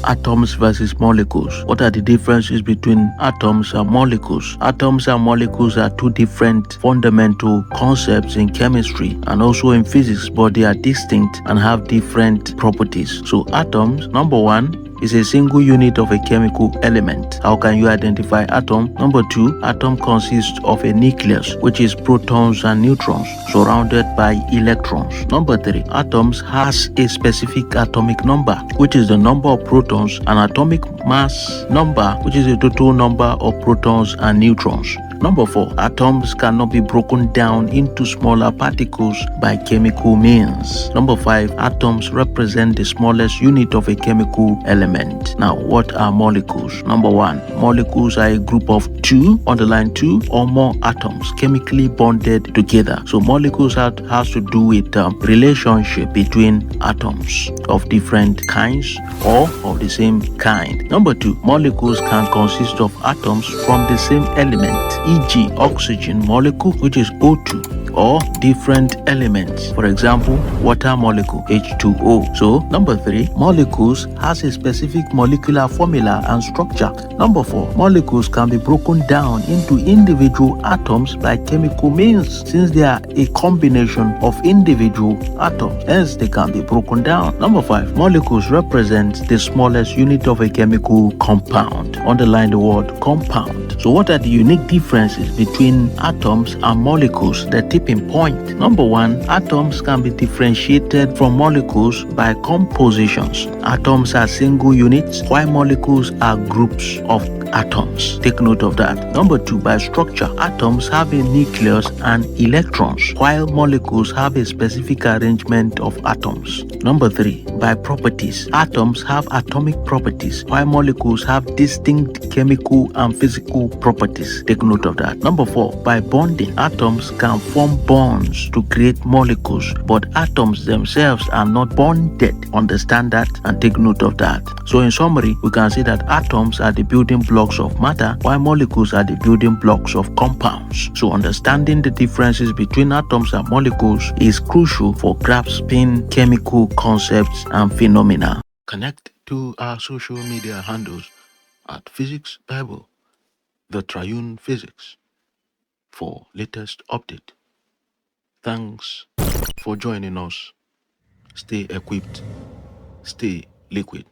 atoms versus molecules. What are the differences between atoms and molecules? Atoms and molecules are two different fundamental concepts in chemistry and also in physics, but they are distinct and have different properties. So atoms, number one, is a single unit of a chemical element. How can you identify atom? Number two, atom consists of a nucleus, which is protons and neutrons, surrounded by electrons. Number three, atoms has a specific atomic number, which is the number of protons, and atomic mass number, which is the total number of protons and neutrons. Number four, atoms cannot be broken down into smaller particles by chemical means. Number five, atoms represent the smallest unit of a chemical element. Now, what are molecules? Number one, molecules are a group of two, underline two, or more atoms chemically bonded together. So molecules has to do with relationship between atoms of different kinds or of the same kind. Number two, molecules can consist of atoms from the same element, e.g. oxygen molecule, which is O2, or different elements. For example, water molecule, H2O. So, number three, molecules has a specific molecular formula and structure. Number four, molecules can be broken down into individual atoms by chemical means, since they are a combination of individual atoms. Hence, they can be broken down. Number five, molecules represent the smallest unit of a chemical compound. Underline the word compound. So what are the unique differences between atoms and molecules? The tipping point. Number one, atoms can be differentiated from molecules by compositions. Atoms are single units, while molecules are groups of atoms. Take note of that. Number two, by structure. Atoms have a nucleus and electrons, while molecules have a specific arrangement of atoms. Number three, by properties. Atoms have atomic properties, while molecules have distinct chemical and physical properties. Take note of that. Number four, by bonding. Atoms can form bonds to create molecules, but atoms themselves are not bonded. Understand that and take note of that. So in summary, we can say that atoms are the building blocks of matter, while molecules are the building blocks of compounds. So understanding the differences between atoms and molecules is crucial for grasping chemical concepts and phenomena. Connect to our social media handles at Physics Bible, the Triune Physics, for latest update. Thanks for joining us. Stay equipped, stay liquid.